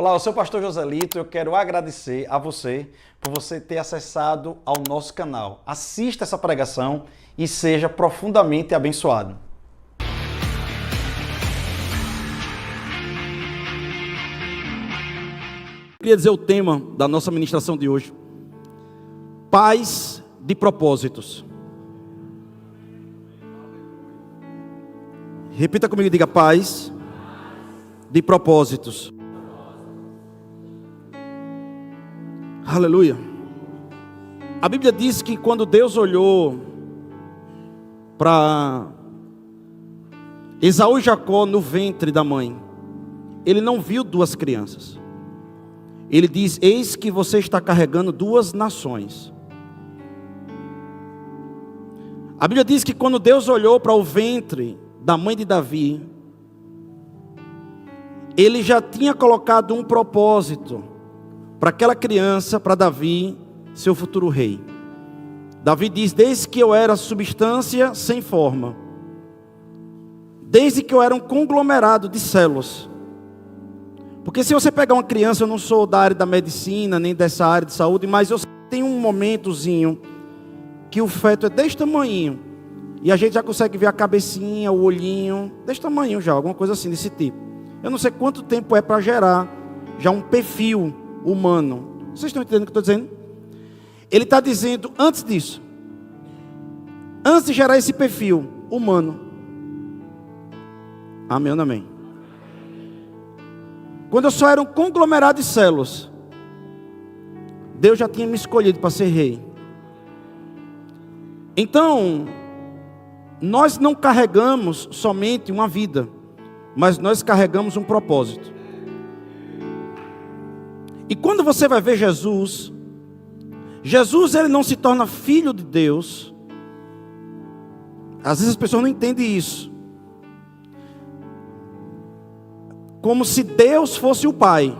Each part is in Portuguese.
Olá, eu sou o pastor Joselito e eu quero agradecer a você por você ter acessado ao nosso canal. Assista essa pregação e seja profundamente abençoado. Eu queria dizer o tema da nossa ministração de hoje: paz de propósitos. Repita comigo e diga: paz de propósitos. Aleluia. A Bíblia diz que quando Deus olhou para Esaú e Jacó no ventre da mãe, Ele não viu duas crianças. Ele diz: eis que você está carregando duas nações. A Bíblia diz que quando Deus olhou para o ventre da mãe de Davi, Ele já tinha colocado um propósito para aquela criança, para Davi, seu futuro rei. Davi diz: desde que eu era substância sem forma, desde que eu era um conglomerado de células. Porque se você pegar uma criança, eu não sou da área da medicina, nem dessa área de saúde, mas eu tenho um momentozinho que o feto é desse tamanho, e a gente já consegue ver a cabecinha, o olhinho, desse tamanho já, alguma coisa assim, desse tipo. Eu não sei quanto tempo é para gerar já um perfil humano. Vocês estão entendendo o que eu estou dizendo? Ele está dizendo, antes disso, antes de gerar esse perfil humano. Amém ou não amém? Quando eu só era um conglomerado de células, Deus já tinha me escolhido para ser rei. Então, nós não carregamos somente uma vida, mas nós carregamos um propósito. E quando você vai ver Jesus, ele não se torna filho de Deus. Às vezes as pessoas não entendem isso. Como se Deus fosse o Pai.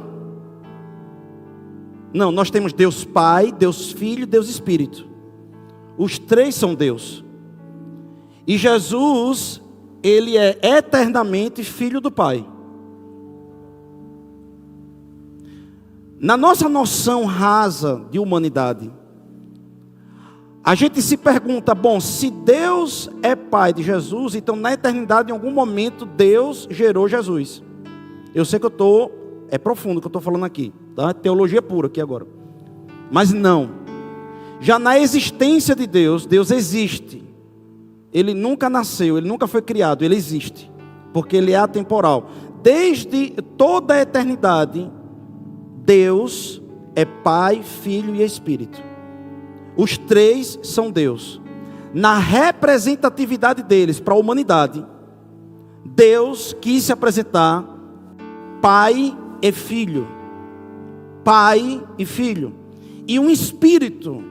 Não, nós temos Deus Pai, Deus Filho, Deus Espírito. Os três são Deus. E Jesus, Ele é eternamente Filho do Pai. Na nossa noção rasa de humanidade, a gente se pergunta: bom, se Deus é Pai de Jesus, então na eternidade, em algum momento, Deus gerou Jesus. Eu sei que é profundo o que eu estou falando aqui, tá? Teologia pura aqui agora. Mas não. Já na existência de Deus, Deus existe. Ele nunca nasceu, Ele nunca foi criado, Ele existe. Porque Ele é atemporal. Desde toda a eternidade, Deus é Pai, Filho e Espírito. Os três são Deus. Na representatividade deles para a humanidade, Deus quis se apresentar Pai e Filho. Pai e Filho. E um Espírito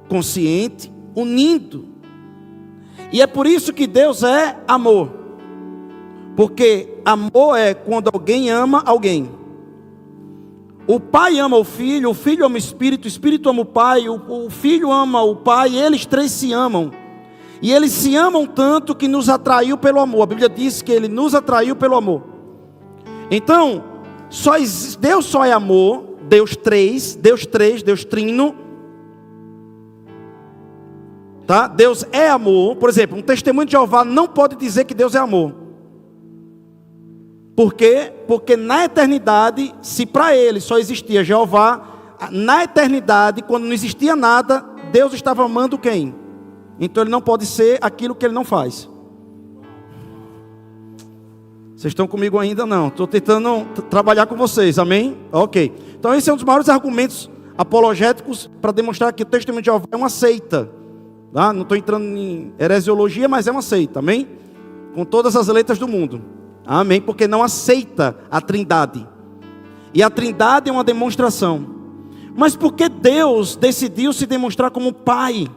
consciente, unindo. E é por isso que Deus é amor. Porque amor é quando alguém ama alguém. O Pai ama o Filho ama o Espírito ama o Pai, o Filho ama o Pai, eles três se amam. E eles se amam tanto que nos atraiu pelo amor. A Bíblia diz que Ele nos atraiu pelo amor. Então, Deus só é amor, Deus trino. Tá? Deus é amor. Por exemplo, um testemunho de Jeová não pode dizer que Deus é amor. Por quê? Porque na eternidade, se para ele só existia Jeová, na eternidade, quando não existia nada, Deus estava amando quem? Então ele não pode ser aquilo que ele não faz. Vocês estão comigo ainda não? Estou tentando trabalhar com vocês, amém? Ok. Então esse é um dos maiores argumentos apologéticos para demonstrar que o testemunho de Jeová é uma seita. Tá? Não estou entrando em heresiologia, mas é uma seita, amém? Com todas as letras do mundo. Amém, porque não aceita a trindade. E a trindade é uma demonstração. Mas por que Deus decidiu se demonstrar como Pai?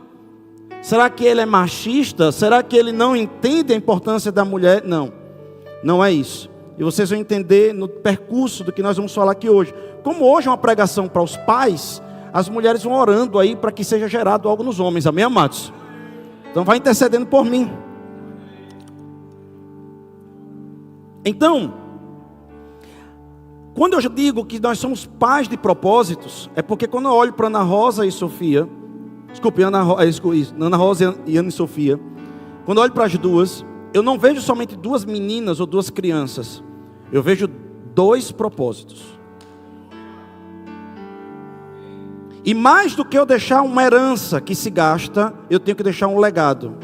Será que Ele é machista? Será que Ele não entende a importância da mulher? Não, não é isso. E vocês vão entender no percurso do que nós vamos falar aqui hoje. Como hoje é uma pregação para os pais, as mulheres vão orando aí para que seja gerado algo nos homens, amém, amados? Então vai intercedendo por mim. Então, Quando eu digo que nós somos pais de propósitos, é porque quando eu olho para Ana Rosa e Sofia, Ana Rosa e Ana e Sofia, quando eu olho para as duas, eu não vejo somente duas meninas ou duas crianças, eu vejo dois propósitos. E mais do que eu deixar uma herança que se gasta, eu tenho que deixar um legado.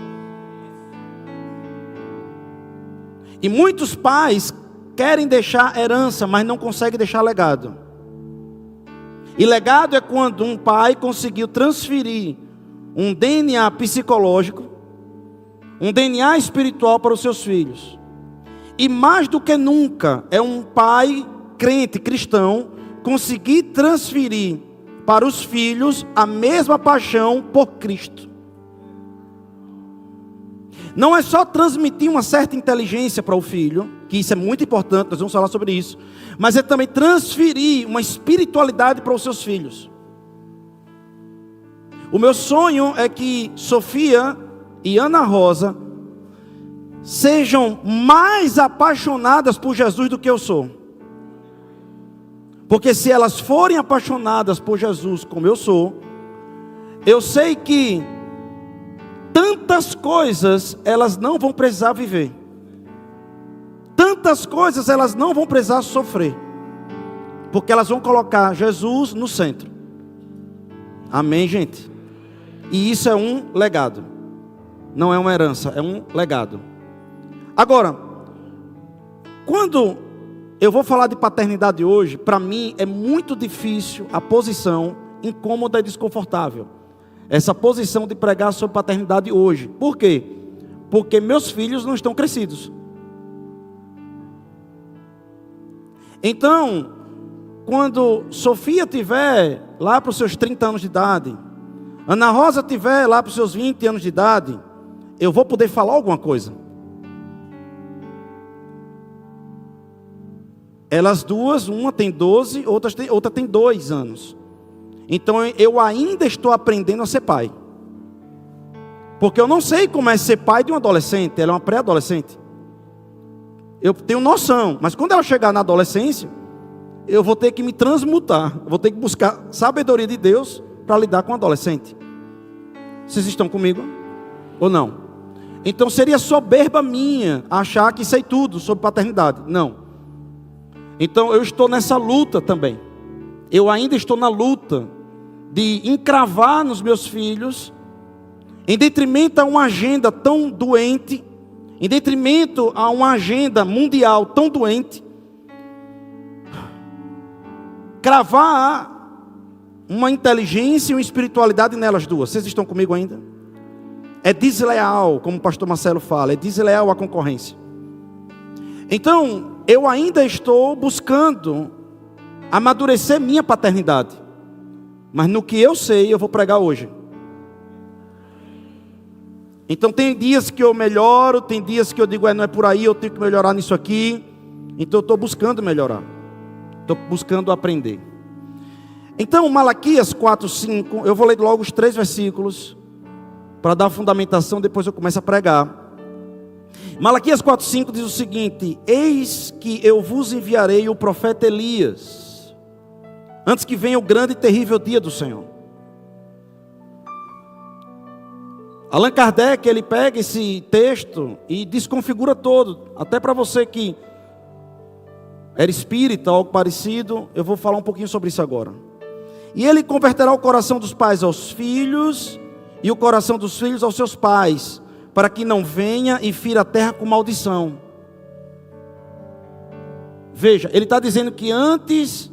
E muitos pais querem deixar herança, mas não conseguem deixar legado. E legado é quando um pai conseguiu transferir um DNA psicológico, um DNA espiritual para os seus filhos. E mais do que nunca, é um pai crente, cristão, conseguir transferir para os filhos a mesma paixão por Cristo. Não é só transmitir uma certa inteligência para o filho, que isso é muito importante, nós vamos falar sobre isso, mas é também transferir uma espiritualidade para os seus filhos. O meu sonho é que Sofia e Ana Rosa sejam mais apaixonadas por Jesus do que eu sou. Porque se elas forem apaixonadas por Jesus como eu sou, eu sei que tantas coisas elas não vão precisar viver. Tantas coisas elas não vão precisar sofrer. Porque elas vão colocar Jesus no centro. Amém, gente? E isso é um legado. Não é uma herança, é um legado. Agora, quando eu vou falar de paternidade hoje, para mim é muito difícil a posição incômoda e desconfortável. Essa posição de pregar sobre paternidade hoje. Por quê? Porque meus filhos não estão crescidos. Então, quando Sofia tiver lá para os seus 30 anos de idade, Ana Rosa tiver lá para os seus 20 anos de idade, eu vou poder falar alguma coisa. Elas duas, uma tem 12, outra tem 2 anos. Então eu ainda estou aprendendo a ser pai. Porque eu não sei como é ser pai de um adolescente, ela é uma pré-adolescente. Eu tenho noção, mas quando ela chegar na adolescência, eu vou ter que me transmutar, vou ter que buscar sabedoria de Deus para lidar com um adolescente. Vocês estão comigo? Ou não? Então seria soberba minha achar que sei tudo sobre paternidade. Não. Então eu estou nessa luta também. Eu ainda estou na luta de encravar nos meus filhos, em detrimento a uma agenda tão doente, em detrimento a uma agenda mundial tão doente, cravar uma inteligência e uma espiritualidade nelas duas. Vocês estão comigo ainda? É desleal, como o pastor Marcelo fala, é desleal a concorrência. Então, eu ainda estou buscando amadurecer minha paternidade. Mas no que eu sei, eu vou pregar hoje. Então tem dias que eu melhoro, tem dias que eu digo, não é por aí, eu tenho que melhorar nisso aqui. Então eu estou buscando melhorar. Estou buscando aprender. Então Malaquias 4:5, eu vou ler logo os 3 versículos, para dar a fundamentação, depois eu começo a pregar. Malaquias 4:5 diz o seguinte: eis que eu vos enviarei o profeta Elias, antes que venha o grande e terrível dia do Senhor. Allan Kardec, ele pega esse texto e desconfigura todo. Até para você que era espírita ou algo parecido, eu vou falar um pouquinho sobre isso agora. E ele converterá o coração dos pais aos filhos, e o coração dos filhos aos seus pais, para que não venha e fira a terra com maldição. Veja, ele está dizendo que antes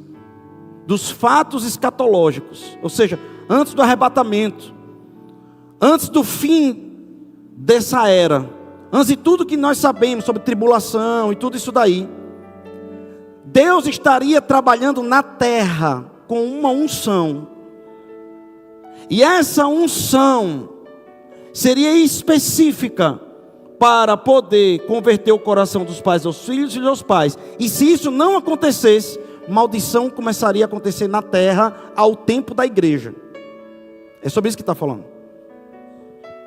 dos fatos escatológicos, ou seja, antes do arrebatamento, antes do fim dessa era, antes de tudo que nós sabemos sobre tribulação e tudo isso daí, Deus estaria trabalhando na terra com uma unção. E essa unção seria específica para poder converter o coração dos pais aos filhos e dos pais. E se isso não acontecesse, maldição começaria a acontecer na terra ao tempo da igreja. É sobre isso que está falando.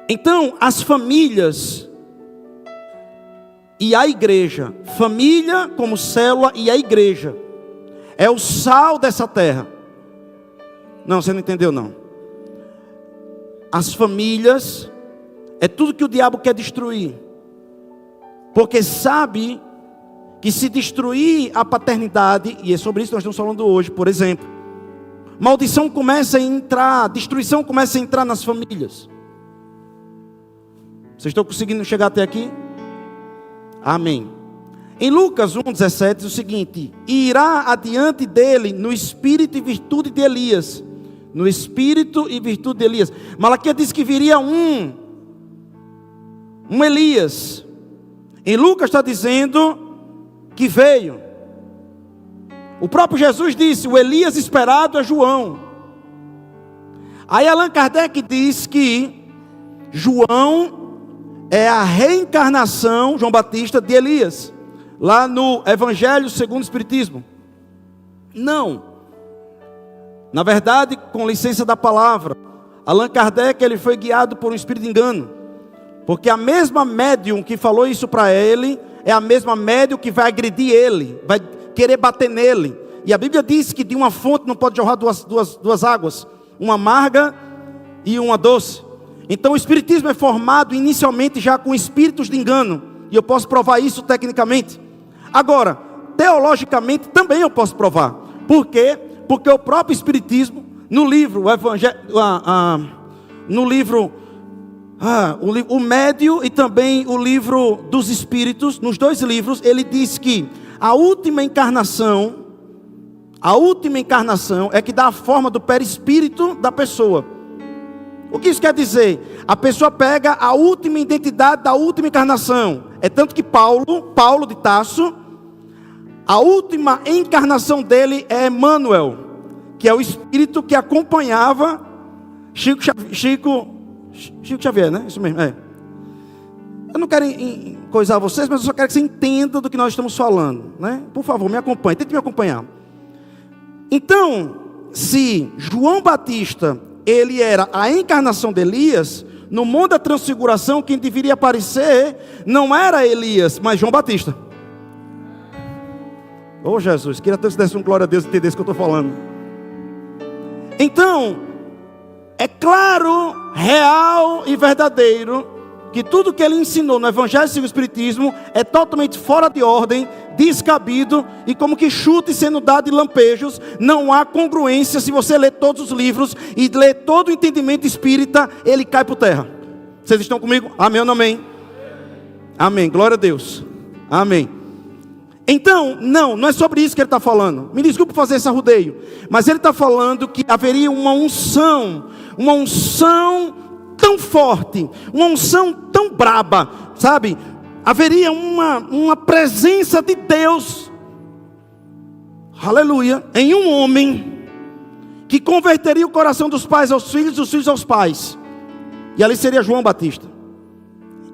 Então, as famílias e a igreja, família como célula e a igreja, é o sal dessa terra. Não, você não entendeu não. As famílias é tudo que o diabo quer destruir. Porque sabe que se destruir a paternidade, e é sobre isso que nós estamos falando hoje, por exemplo, maldição começa a entrar, destruição começa a entrar nas famílias. Vocês estão conseguindo chegar até aqui? Amém. Em Lucas 1,17 diz o seguinte: e irá adiante dele no espírito e virtude de Elias. No espírito e virtude de Elias. Malaquias diz que viria um Elias. Em Lucas está dizendo que veio. O próprio Jesus disse: o Elias esperado é João. Aí Allan Kardec diz que João é a reencarnação, João Batista, de Elias, lá no Evangelho segundo o Espiritismo. Não. Na verdade, com licença da palavra, Allan Kardec ele foi guiado por um espírito de engano. Porque a mesma médium que falou isso para ele é a mesma médium que vai agredir ele, vai querer bater nele. E a Bíblia diz que de uma fonte não pode jorrar duas águas, uma amarga e uma doce. Então o espiritismo é formado inicialmente já com espíritos de engano. E eu posso provar isso tecnicamente. Agora, teologicamente também eu posso provar. Por quê? Porque o próprio espiritismo, no livro, o Evangelho, o Médio e também o livro dos Espíritos, nos dois livros, ele diz que a última encarnação é que dá a forma do perispírito da pessoa. O que isso quer dizer? A pessoa pega a última identidade da última encarnação. É tanto que Paulo de Tarso, a última encarnação dele é Emmanuel, que é o espírito que acompanhava Chico Xavier, né? Isso mesmo, é. Eu não quero coisar vocês, mas eu só quero que você entenda do que nós estamos falando, né? Por favor, me acompanhe, tente me acompanhar. Então, se João Batista, ele era a encarnação de Elias, no mundo da transfiguração, quem deveria aparecer não era Elias, mas João Batista. Oh Jesus, queria tanto que você desse um glória a Deus e entendesse o que eu estou falando. Então, é claro, real e verdadeiro que tudo que ele ensinou no Evangelho segundo o Espiritismo é totalmente fora de ordem, descabido e como que chute sendo dado em lampejos. Não há congruência. Se você ler todos os livros e ler todo o entendimento espírita, ele cai por terra. Vocês estão comigo? Amém ou não amém? Amém, glória a Deus. Amém. Então, não é sobre isso que ele está falando. Me desculpe fazer esse arrudeio, mas ele está falando que haveria uma unção tão forte, uma unção tão braba, sabe? Haveria uma presença de Deus, aleluia, em um homem, que converteria o coração dos pais aos filhos, dos filhos aos pais, e ali seria João Batista.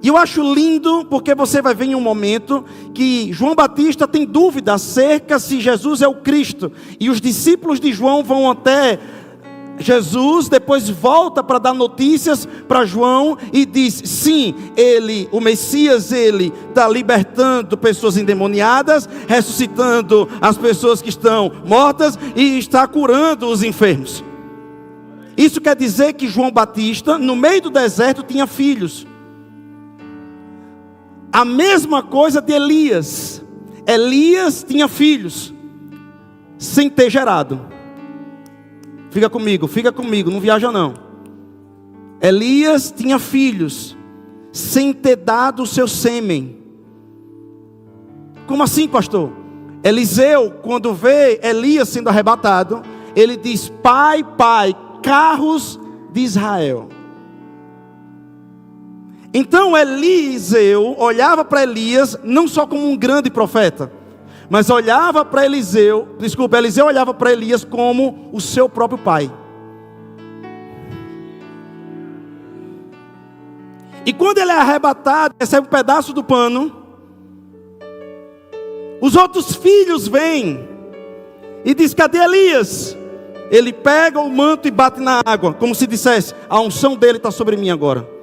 E eu acho lindo, porque você vai ver em um momento que João Batista tem dúvida acerca se Jesus é o Cristo, e os discípulos de João vão até Jesus, depois volta para dar notícias para João e diz: sim, ele, o Messias, ele está libertando pessoas endemoniadas, ressuscitando as pessoas que estão mortas e está curando os enfermos. Isso quer dizer que João Batista, no meio do deserto, tinha filhos. A mesma coisa de Elias. Elias tinha filhos sem ter gerado. Fica comigo, não viaja não. Elias tinha filhos sem ter dado o seu sêmen. Como assim, pastor? Eliseu, quando vê Elias sendo arrebatado, ele diz: pai, carros de Israel. Então Eliseu olhava para Elias não só como um grande profeta, mas olhava para Eliseu olhava para Elias como o seu próprio pai. E quando ele é arrebatado, recebe um pedaço do pano, os outros filhos vêm e diz: cadê Elias? Ele pega o manto e bate na água, como se dissesse: a unção dele está sobre mim agora.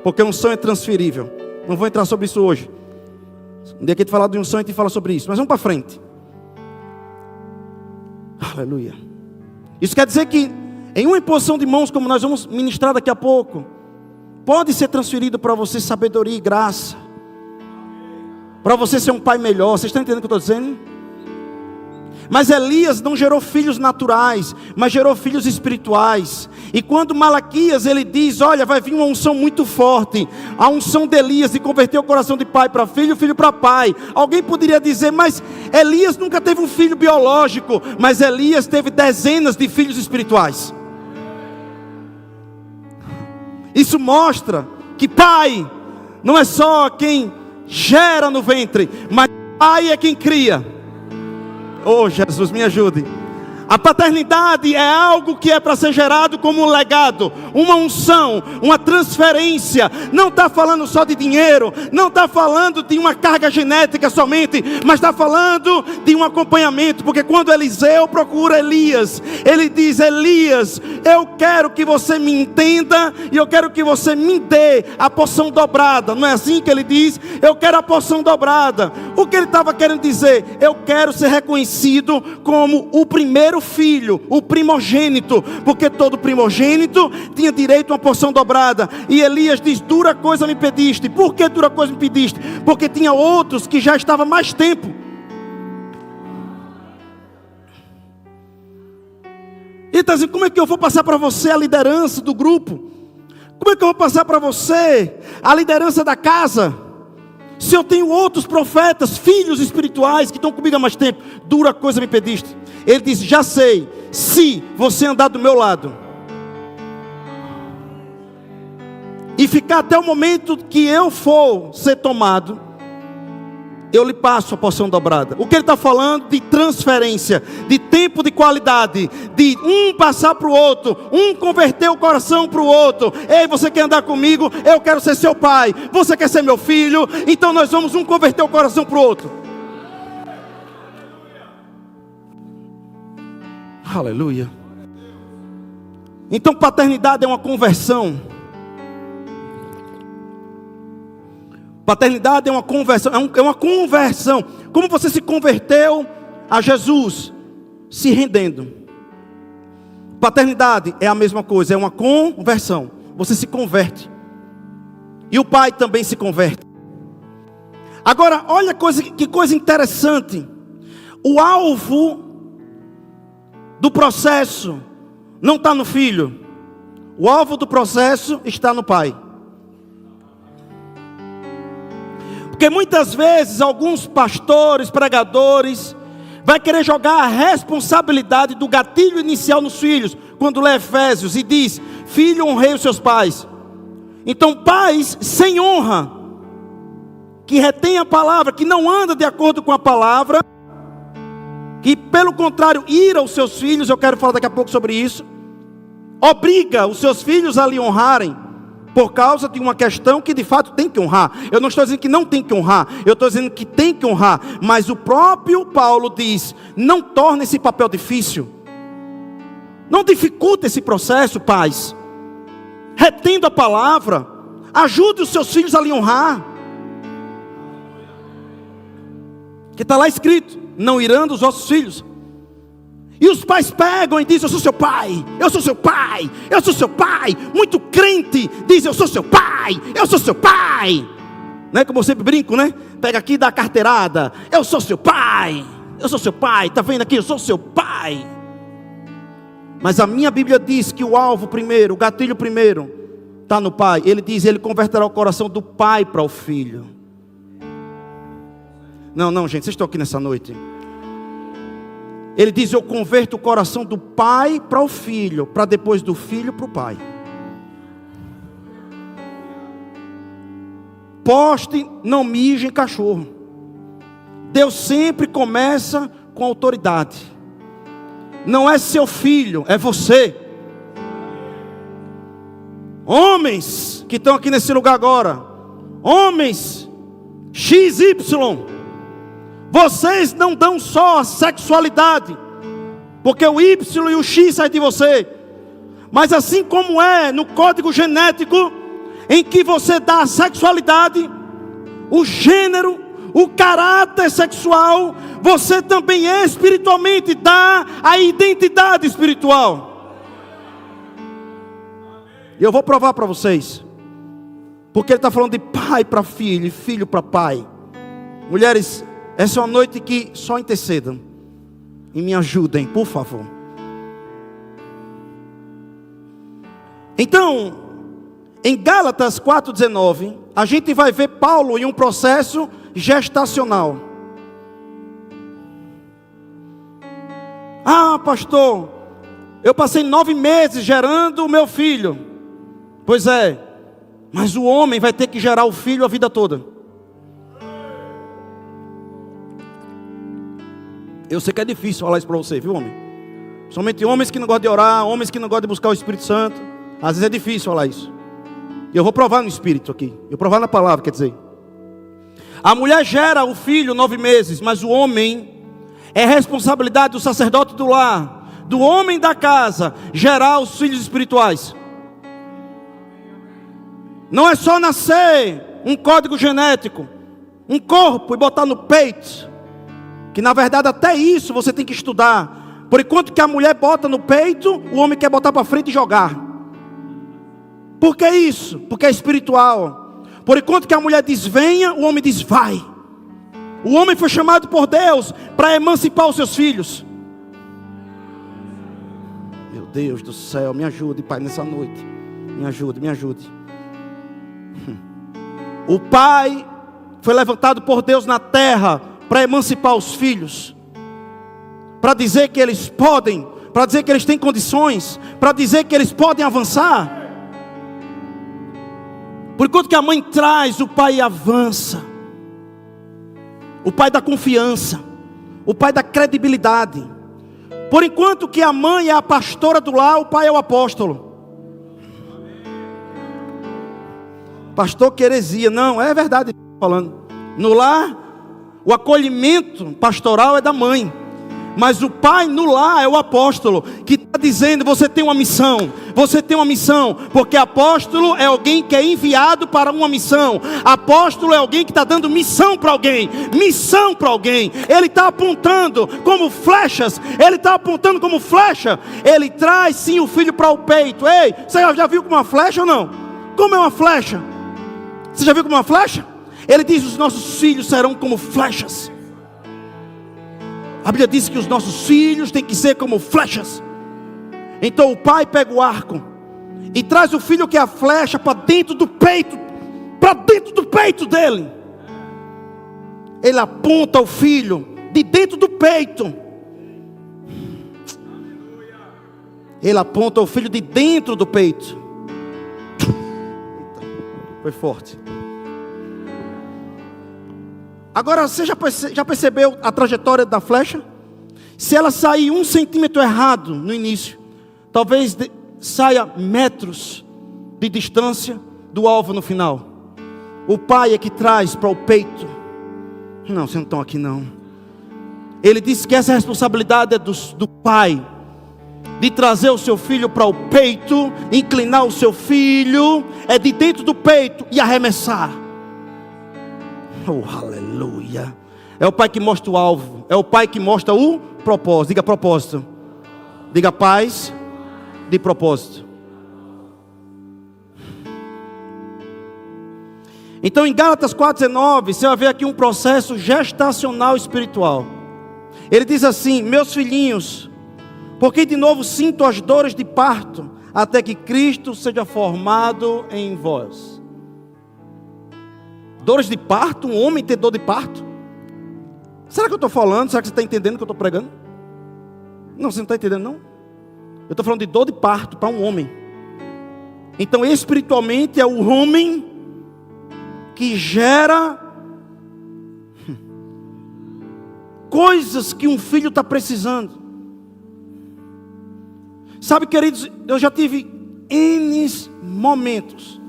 Porque a unção é transferível. Não vou entrar sobre isso hoje. Um dia que a gente falar de unção, a gente fala sobre isso. Mas vamos para frente. Aleluia. Isso quer dizer que em uma imposição de mãos, como nós vamos ministrar daqui a pouco, pode ser transferido para você sabedoria e graça, para você ser um pai melhor. Vocês estão entendendo o que eu estou dizendo? Mas Elias não gerou filhos naturais, mas gerou filhos espirituais. E quando Malaquias ele diz, olha, vai vir uma unção muito forte, a unção de Elias de converter o coração de pai para filho, filho para pai. Alguém poderia dizer, mas Elias nunca teve um filho biológico, mas Elias teve dezenas de filhos espirituais. Isso mostra que pai não é só quem gera no ventre, mas pai é quem cria. Oh, Jesus, me ajude. A paternidade é algo que é para ser gerado como um legado, uma unção, uma transferência. Não está falando só de dinheiro, não está falando de uma carga genética somente, mas está falando de um acompanhamento. Porque quando Eliseu procura Elias, ele diz, Elias, eu quero que você me entenda e eu quero que você me dê a porção dobrada. Não é assim que ele diz? Eu quero a porção dobrada. O que ele estava querendo dizer? Eu quero ser reconhecido como o primeiro filho, o primogênito, porque todo primogênito tinha direito a uma porção dobrada. E Elias diz, dura coisa me pediste. Por que dura coisa me pediste? Porque tinha outros que já estavam mais tempo. E está dizendo, como é que eu vou passar para você a liderança do grupo? Como é que eu vou passar para você a liderança da casa? Se eu tenho outros profetas, filhos espirituais que estão comigo há mais tempo, dura coisa me pediste. Ele diz, já sei, se você andar do meu lado e ficar até o momento que eu for ser tomado, eu lhe passo a porção dobrada. O que ele está falando? De transferência, de tempo de qualidade, de um passar para o outro, um converter o coração para o outro. Ei, você quer andar comigo? Eu quero ser seu pai. Você quer ser meu filho? Então nós vamos um converter o coração para o outro. Aleluia. Então paternidade é uma conversão. Paternidade é uma conversão, é uma conversão. Como você se converteu a Jesus? Se rendendo. Paternidade é a mesma coisa, é uma conversão. Você se converte. E o pai também se converte. Agora, olha que coisa interessante. O alvo do processo não está no filho. O alvo do processo está no pai. Porque muitas vezes alguns pastores, pregadores, vai querer jogar a responsabilidade do gatilho inicial nos filhos, quando lê Efésios e diz, filho, honrei os seus pais. Então pais sem honra, que retém a palavra, que não anda de acordo com a palavra, que pelo contrário ira os seus filhos, eu quero falar daqui a pouco sobre isso, obriga os seus filhos a lhe honrarem, por causa de uma questão que de fato tem que honrar. Eu não estou dizendo que não tem que honrar, eu estou dizendo que tem que honrar. Mas o próprio Paulo diz, não torne esse papel difícil. Não dificulta esse processo, pais. Retendo a palavra, ajude os seus filhos a lhe honrar. Que está lá escrito, não irando os vossos filhos. E os pais pegam e dizem, eu sou seu pai, eu sou seu pai, eu sou seu pai. Muito crente diz, eu sou seu pai, eu sou seu pai. Não é como eu sempre brinco, né? Pega aqui e dá a carteirada, eu sou seu pai, está vendo aqui, eu sou seu pai. Mas a minha Bíblia diz que o alvo primeiro, o gatilho primeiro, está no pai. Ele diz, ele converterá o coração do pai para o filho. Não, gente, vocês estão aqui nessa noite. Ele diz, eu converto o coração do pai para o filho, para depois do filho para o pai. Poste, não mije em cachorro. Deus sempre começa com autoridade. Não é seu filho, é você. Homens que estão aqui nesse lugar agora, homens XY, vocês não dão só a sexualidade, porque o Y e o X saem de você, mas assim como é no código genético, em que você dá a sexualidade, o gênero, o caráter sexual, você também espiritualmente dá a identidade espiritual. E eu vou provar para vocês. Porque ele está falando de pai para filho e filho para pai. Mulheres, essa é uma noite que só intercedam e me ajudem, por favor. Então, em Gálatas 4,19, a gente vai ver Paulo em um processo gestacional. Ah, pastor, eu passei 9 meses gerando o meu filho. Pois é, mas o homem vai ter que gerar o filho a vida toda. Eu sei que é difícil falar isso para você, viu, homem? Somente homens que não gostam de orar, homens que não gostam de buscar o Espírito Santo. Às vezes é difícil falar isso. E eu vou provar no Espírito aqui. Eu vou provar na palavra, quer dizer. A mulher gera o filho 9 meses, mas o homem é responsabilidade do sacerdote do lar, do homem da casa, gerar os filhos espirituais. Não é só nascer um código genético, um corpo e botar no peito. Que na verdade até isso você tem que estudar. Por enquanto que a mulher bota no peito, o homem quer botar para frente e jogar. Por que isso? Porque é espiritual. Por enquanto que a mulher diz venha, o homem diz vai. O homem foi chamado por Deus para emancipar os seus filhos. Meu Deus do céu, me ajude, Pai, nessa noite. Me ajude, me ajude. O pai foi levantado por Deus na terra para emancipar os filhos, para dizer que eles podem, para dizer que eles têm condições, para dizer que eles podem avançar. Por enquanto que a mãe traz, o pai avança. O pai da confiança, o pai da credibilidade. Por enquanto que a mãe é a pastora do lar, o pai é o apóstolo. Pastor, que heresia. Não, é verdade falando. No lar, o acolhimento pastoral é da mãe. Mas o pai no lar é o apóstolo, que está dizendo, você tem uma missão. Você tem uma missão. Porque apóstolo é alguém que é enviado para uma missão. Apóstolo é alguém que está dando missão para alguém. Missão para alguém. Ele está apontando como flechas. Ele está apontando como flecha. Ele traz sim o filho para o peito. Ei, você já viu como uma flecha ou não? Como é uma flecha? Você já viu como uma flecha? Ele diz, os nossos filhos serão como flechas. A Bíblia diz que os nossos filhos têm que ser como flechas. Então o pai pega o arco e traz o filho que é a flecha para dentro do peito. Para dentro do peito dele. Ele aponta o filho de dentro do peito. Ele aponta o filho de dentro do peito. Foi forte. Agora, você já percebeu a trajetória da flecha? Se ela sair 1 centímetro errado no início, talvez saia metros de distância do alvo no final. O pai é que traz para o peito. Não, vocês não estão aqui não. Ele disse que essa responsabilidade é do pai, de trazer o seu filho para o peito, inclinar o seu filho, é de dentro do peito e arremessar. Oh, aleluia. É o pai que mostra o alvo. É o pai que mostra o propósito. Diga propósito. Diga paz de propósito. Então em Gálatas 4,19 você vai ver aqui um processo gestacional espiritual. Ele diz assim: meus filhinhos, porque de novo sinto as dores de parto, até que Cristo seja formado em vós. Dores de parto? Um homem ter dor de parto? Será que eu estou falando? Será que você está entendendo o que eu estou pregando? Não, você não está entendendo não? Eu estou falando de dor de parto para um homem. Então espiritualmente é o homem que gera coisas que um filho está precisando. Sabe, queridos, eu já tive N momentos,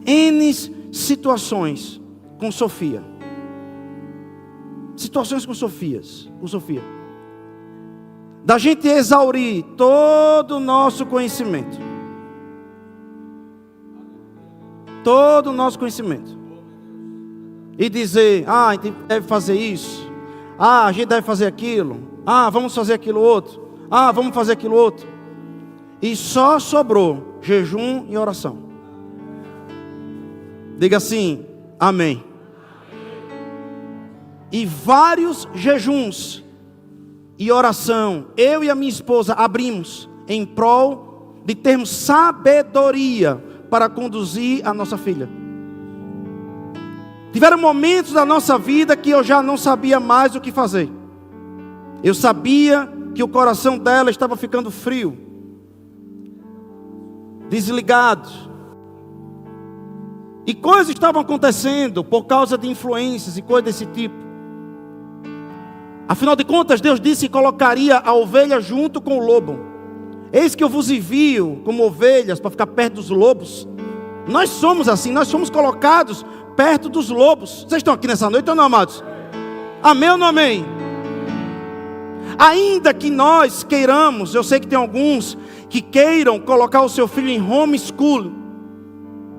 N situações com Sofia. Situações com Sofia. Da gente exaurir todo o nosso conhecimento. Todo o nosso conhecimento. e dizer, a gente deve fazer isso, a gente deve fazer aquilo, vamos fazer aquilo outro, vamos fazer aquilo outro. E só sobrou jejum e oração. Diga assim, amém. E vários jejuns e oração, eu e a minha esposa abrimos em prol de termos sabedoria para conduzir a nossa filha. Tiveram momentos da nossa vida que eu já não sabia mais o que fazer. Eu sabia que o coração dela estava ficando frio, desligado. E coisas estavam acontecendo por causa de influências e coisas desse tipo. Afinal de contas, Deus disse que colocaria a ovelha junto com o lobo. Eis que eu vos envio como ovelhas para ficar perto dos lobos. Nós somos assim, nós somos colocados perto dos lobos. Vocês estão aqui nessa noite ou não, amados? Amém ou não amém? Ainda que nós queiramos, eu sei que tem alguns que queiram colocar o seu filho em homeschool,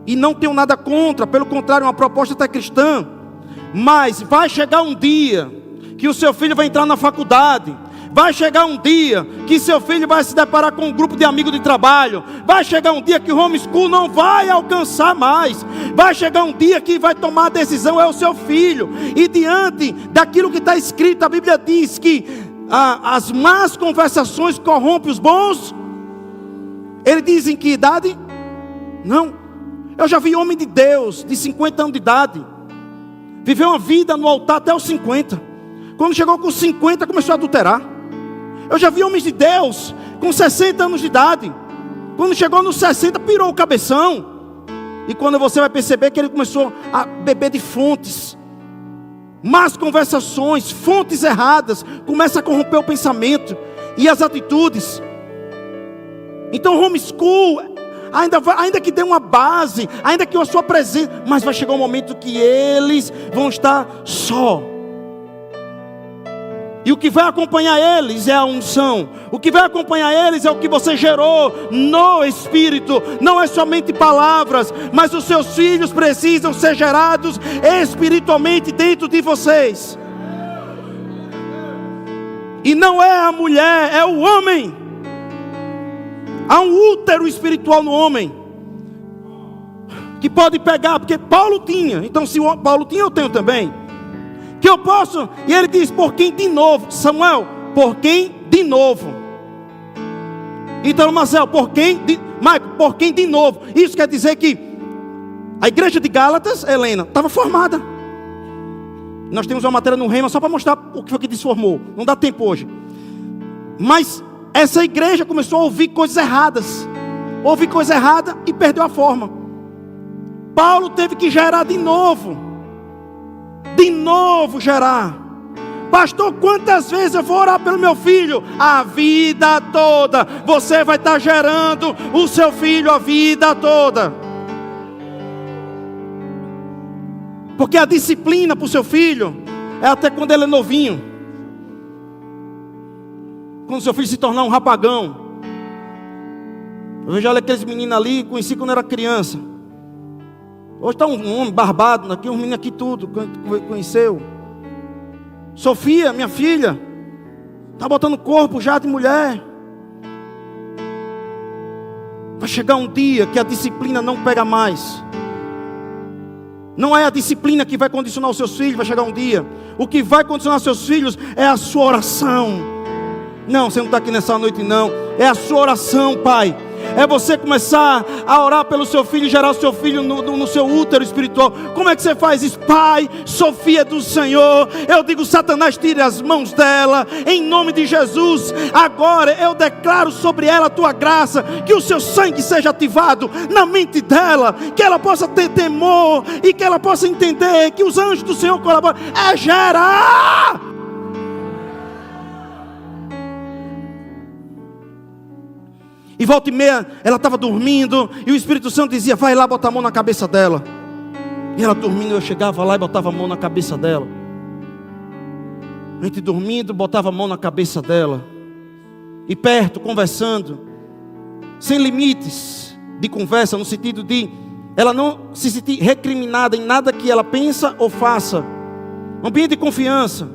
e não tenho nada contra, pelo contrário, uma proposta até cristã. Mas vai chegar um dia que o seu filho vai entrar na faculdade. Vai chegar um dia que seu filho vai se deparar com um grupo de amigos de trabalho. Vai chegar um dia que o homeschool não vai alcançar mais. Vai chegar um dia que vai tomar a decisão é o seu filho. E diante daquilo que está escrito, a Bíblia diz que as más conversações corrompem os bons. Ele diz em que idade? Não. Eu já vi homem de Deus de 50 anos de idade viveu uma vida no altar até os 50. Quando chegou com 50 começou a adulterar. Eu já vi homens de Deus com 60 anos de idade. Quando chegou nos 60 pirou o cabeção. E quando você vai perceber que ele começou a beber de fontes, más conversações, fontes erradas, começa a corromper o pensamento e as atitudes. Então homeschool, ainda que dê uma base, ainda que a sua presença, mas vai chegar um momento que eles vão estar só. E o que vai acompanhar eles é a unção. O que vai acompanhar eles é o que você gerou no Espírito. Não é somente palavras, mas os seus filhos precisam ser gerados espiritualmente dentro de vocês. E não é a mulher, é o homem. Há um útero espiritual no homem que pode pegar, porque Paulo tinha. Então se Paulo tinha, eu tenho também. Que eu posso, e ele diz, por quem de novo? Samuel, por quem de novo? Então Marcel, por quem de novo? Isso quer dizer que a igreja de Gálatas, Helena, estava formada. Nós temos uma matéria no Rema só para mostrar o que foi que desformou. Não dá tempo hoje. Mas essa igreja começou a ouvir coisas erradas. Ouviu coisa errada e perdeu a forma. Paulo teve que gerar de novo. De novo gerar. Pastor, quantas vezes eu vou orar pelo meu filho? A vida toda. Você vai estar gerando o seu filho a vida toda. Porque a disciplina para o seu filho é até quando ele é novinho. Quando seu filho se tornar um rapagão. Eu vejo aqueles meninos ali, conheci quando era criança. Hoje está um homem barbado aqui, um menino aqui tudo, conheceu. Sofia, minha filha, está botando corpo já de mulher. Vai chegar um dia que a disciplina não pega mais. Não é a disciplina que vai condicionar os seus filhos, vai chegar um dia. O que vai condicionar seus filhos é a sua oração. Não, você não está aqui nessa noite não. É a sua oração, pai. É você começar a orar pelo seu filho, gerar o seu filho no seu útero espiritual. Como é que você faz isso? Pai, Sofia do Senhor, eu digo, Satanás, tire as mãos dela, em nome de Jesus. Agora eu declaro sobre ela a tua graça, que o seu sangue seja ativado na mente dela, que ela possa ter temor e que ela possa entender que os anjos do Senhor colaboram. É gerar. E volta e meia, ela estava dormindo, e o Espírito Santo dizia, vai lá botar a mão na cabeça dela. E ela dormindo, eu chegava lá e botava a mão na cabeça dela. A gente dormindo, botava a mão na cabeça dela. E perto, conversando, sem limites de conversa, no sentido de ela não se sentir recriminada em nada que ela pensa ou faça. Um ambiente de confiança.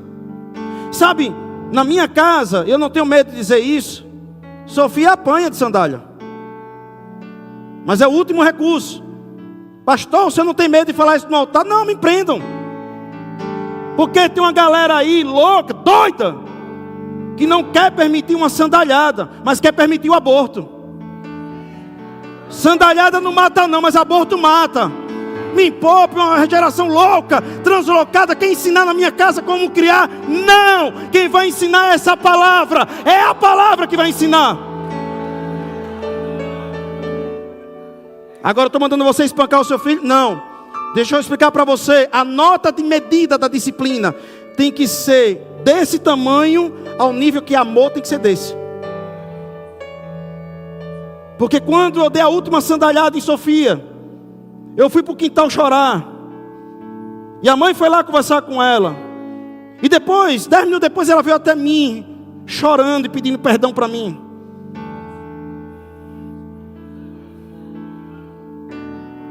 Sabe, na minha casa, eu não tenho medo de dizer isso, Sofia apanha de sandália. Mas é o último recurso. Pastor, você não tem medo de falar isso no altar? Não, me prendam. Porque tem uma galera aí louca, doida, que não quer permitir uma sandalhada, mas quer permitir o aborto. Sandalhada não mata não, mas aborto mata. Me poupe, uma geração louca, translocada. Quem ensinar na minha casa como criar? Não, quem vai ensinar é essa palavra. É a palavra que vai ensinar. Agora eu estou mandando você espancar o seu filho? Não, deixa eu explicar para você. A nota de medida da disciplina tem que ser desse tamanho, ao nível que amor tem que ser desse. Porque quando eu dei a última sandalhada em Sofia, eu fui para o quintal chorar. E a mãe foi lá conversar com ela. E depois, 10 minutos depois, ela veio até mim, chorando e pedindo perdão para mim.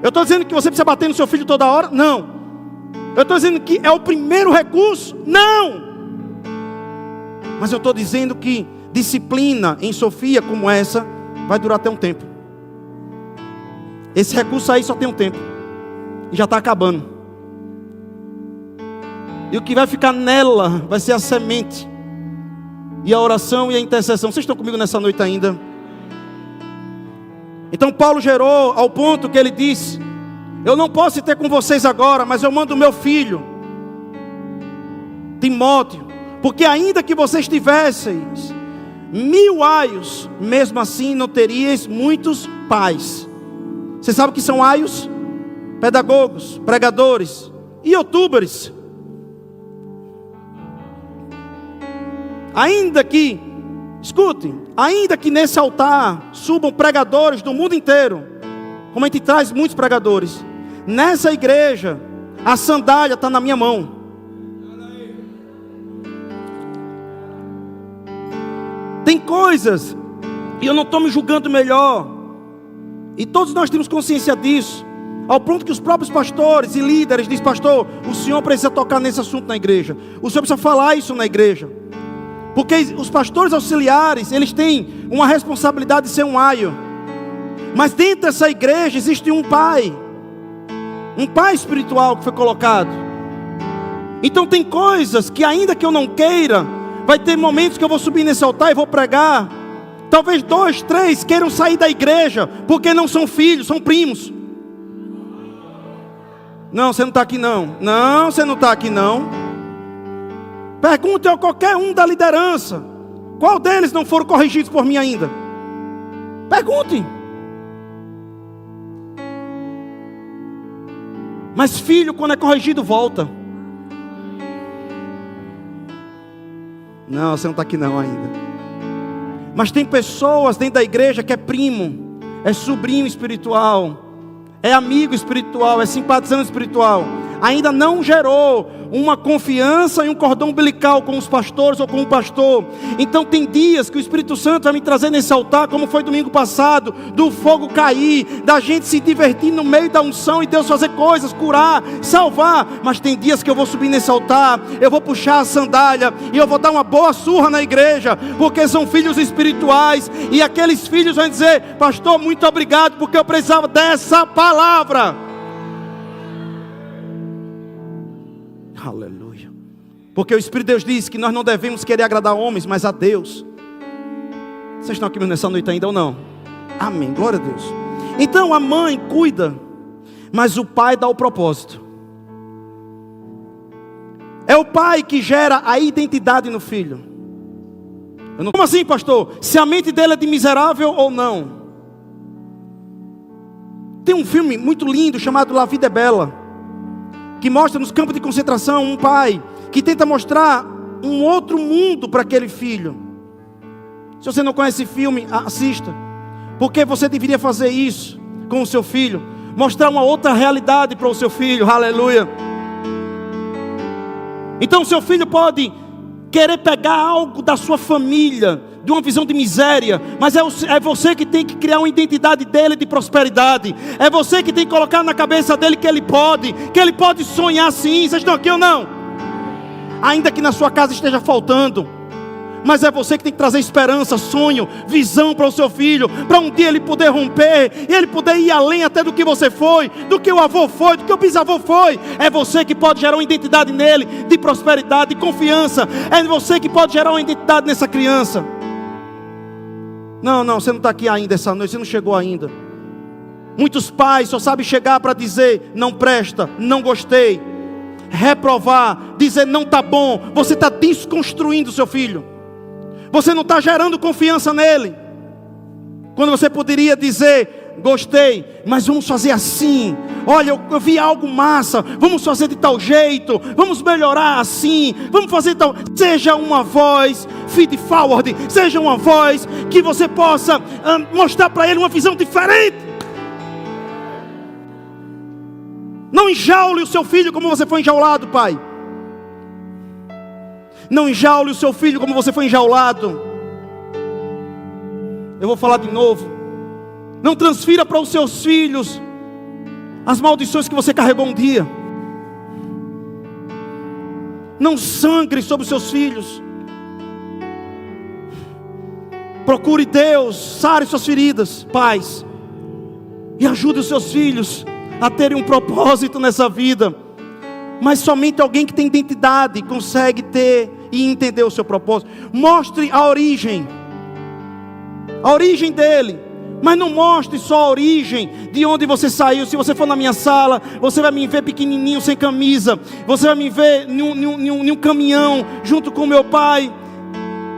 Eu estou dizendo que você precisa bater no seu filho toda hora? Não. Eu estou dizendo que é o primeiro recurso? Não. Mas eu estou dizendo que disciplina em Sofia como essa vai durar até um tempo. Esse recurso aí só tem um tempo. E já está acabando. E o que vai ficar nela vai ser a semente. E a oração e a intercessão. Vocês estão comigo nessa noite ainda? Então Paulo gerou ao ponto que ele disse: eu não posso ter com vocês agora, mas eu mando o meu filho Timóteo. Porque ainda que vocês tivesseis 1000 aios, mesmo assim não teríeis muitos pais. Você sabe o que são aios? Pedagogos, pregadores, youtubers. Ainda que, escute, ainda que nesse altar subam pregadores do mundo inteiro, como a gente traz muitos pregadores, nessa igreja a sandália está na minha mão. Tem coisas, e eu não estou me julgando melhor, e todos nós temos consciência disso, ao ponto que os próprios pastores e líderes dizem: pastor, o senhor precisa tocar nesse assunto na igreja, o senhor precisa falar isso na igreja. Porque os pastores auxiliares, eles têm uma responsabilidade de ser um aio. Mas dentro dessa igreja existe um pai espiritual que foi colocado. Então tem coisas que ainda que eu não queira, vai ter momentos que eu vou subir nesse altar e vou pregar. Talvez 2, 3 queiram sair da igreja, porque não são filhos, são primos. Não, você não está aqui não. Não, você não está aqui não. Pergunte a qualquer um da liderança: qual deles não foram corrigidos por mim ainda? Pergunte. Mas filho, quando é corrigido, volta. Não, você não está aqui não ainda. Mas tem pessoas dentro da igreja que é primo, é sobrinho espiritual, é amigo espiritual, é simpatizante espiritual. Ainda não gerou uma confiança e um cordão umbilical com os pastores ou com o pastor. Então tem dias que o Espírito Santo vai me trazer nesse altar, como foi domingo passado, do fogo cair, da gente se divertir no meio da unção e Deus fazer coisas, curar, salvar. Mas tem dias que eu vou subir nesse altar, eu vou puxar a sandália e eu vou dar uma boa surra na igreja, porque são filhos espirituais. E aqueles filhos vão dizer: pastor, muito obrigado, porque eu precisava dessa palavra. Aleluia. Porque o Espírito de Deus diz que nós não devemos querer agradar homens, mas a Deus. Vocês estão aqui nessa noite ainda ou não? Amém, glória a Deus. Então a mãe cuida, mas o pai dá o propósito. É o pai que gera a identidade no filho. Como assim, pastor? Se a mente dele é de miserável ou não? Tem um filme muito lindo chamado La Vida é Bela, que mostra nos campos de concentração um pai que tenta mostrar um outro mundo para aquele filho. Se você não conhece esse filme, assista. Porque você deveria fazer isso com o seu filho, mostrar uma outra realidade para o seu filho. Aleluia. Então o seu filho pode querer pegar algo da sua família, de uma visão de miséria, mas é você que tem que criar uma identidade dele de prosperidade. É você que tem que colocar na cabeça dele que ele pode sonhar sim. Vocês estão aqui ou não? Ainda que na sua casa esteja faltando, mas é você que tem que trazer esperança, sonho, visão para o seu filho, para um dia ele poder romper, e ele poder ir além até do que você foi, do que o avô foi, do que o bisavô foi. É você que pode gerar uma identidade nele, de prosperidade, de confiança. É você que pode gerar uma identidade nessa criança. Não, você não está aqui ainda essa noite, você não chegou ainda. Muitos pais só sabem chegar para dizer, não presta, não gostei, reprovar, dizer não está bom. Você está desconstruindo o seu filho. Você não está gerando confiança nele. Quando você poderia dizer, gostei, mas vamos fazer assim. Olha, eu vi algo massa, vamos fazer de tal jeito, vamos melhorar assim, vamos fazer tal. Seja uma voz feed forward, seja uma voz que você possa mostrar para ele uma visão diferente. Não enjaule o seu filho como você foi enjaulado, pai. Não enjaule o seu filho como você foi enjaulado. Eu vou falar de novo. Não transfira para os seus filhos as maldições que você carregou um dia. Não sangre sobre os seus filhos. Procure Deus, sare suas feridas, pais, e ajude os seus filhos a terem um propósito nessa vida. Mas somente alguém que tem identidade consegue ter e entender o seu propósito. Mostre a origem dele, mas não mostre só a origem de onde você saiu. Se você for na minha sala, você vai me ver pequenininho, sem camisa. Você vai me ver em um caminhão, junto com meu pai,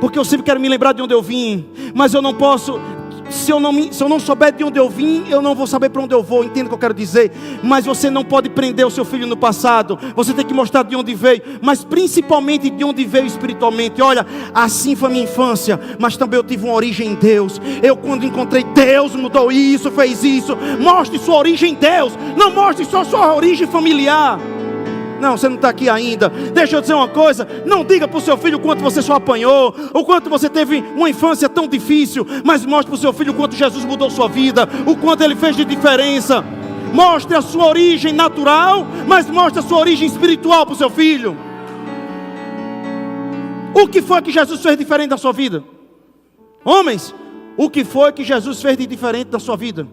porque eu sempre quero me lembrar de onde eu vim. Mas eu não posso... Se eu não souber de onde eu vim, eu não vou saber para onde eu vou. Entende o que eu quero dizer? Mas você não pode prender o seu filho no passado. Você tem que mostrar de onde veio, mas principalmente de onde veio espiritualmente. Olha, assim foi minha infância, mas também eu tive uma origem em Deus. Eu, quando encontrei Deus, mudou isso, fez isso. Mostre sua origem em Deus. Não mostre só sua origem familiar. Não, você não está aqui ainda. Deixa eu dizer uma coisa. Não diga para o seu filho o quanto você só apanhou, o quanto você teve uma infância tão difícil, mas mostre para o seu filho o quanto Jesus mudou sua vida, o quanto Ele fez de diferença. Mostre a sua origem natural, mas mostre a sua origem espiritual para o seu filho. O que foi que Jesus fez diferente da sua vida? Homens, o que foi que Jesus fez de diferente da sua vida?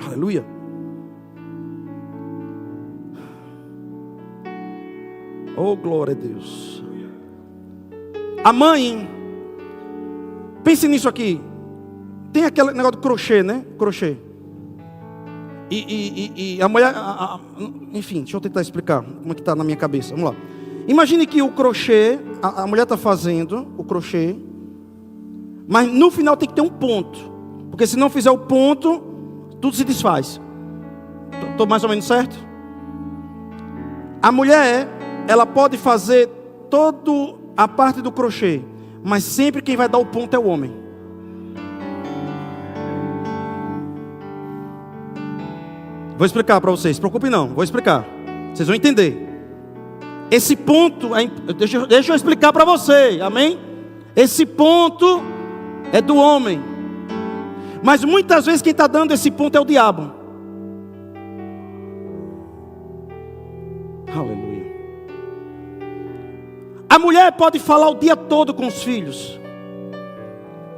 Aleluia. Oh, glória a Deus. A mãe, pense nisso aqui. Tem aquele negócio do crochê, né? Crochê. E a mulher, enfim, deixa eu tentar explicar como é que está na minha cabeça. Vamos lá. Imagine que o crochê, a mulher está fazendo o crochê, mas no final tem que ter um ponto, porque se não fizer o ponto, tudo se desfaz. Estou mais ou menos certo? A mulher, ela pode fazer toda a parte do crochê, mas sempre quem vai dar o ponto é o homem. Vou explicar para vocês, se preocupe não, vou explicar. Vocês vão entender. Esse ponto, deixa eu explicar para você, amém? Esse ponto é do homem, mas muitas vezes quem está dando esse ponto é o diabo. Aleluia. A mulher pode falar o dia todo com os filhos,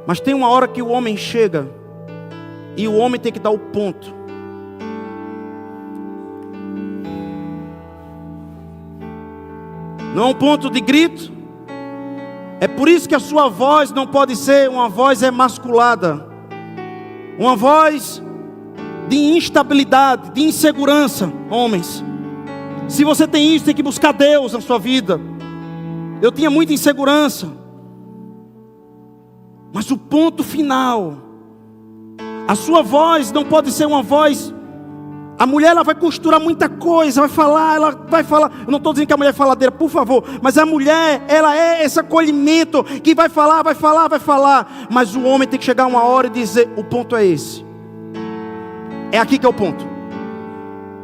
mas tem uma hora que o homem chega e o homem tem que dar o ponto. Não é um ponto de grito. É por isso que a sua voz não pode ser uma voz emasculada, uma voz de instabilidade, de insegurança. Homens, se você tem isso, tem que buscar Deus na sua vida. Eu tinha muita insegurança, mas o ponto final, a sua voz não pode ser uma voz. A mulher, ela vai costurar muita coisa, ela vai falar. Eu não estou dizendo que a mulher é faladeira, por favor, mas a mulher, ela é esse acolhimento que vai falar. Mas o homem tem que chegar uma hora e dizer: o ponto é esse, é aqui que é o ponto,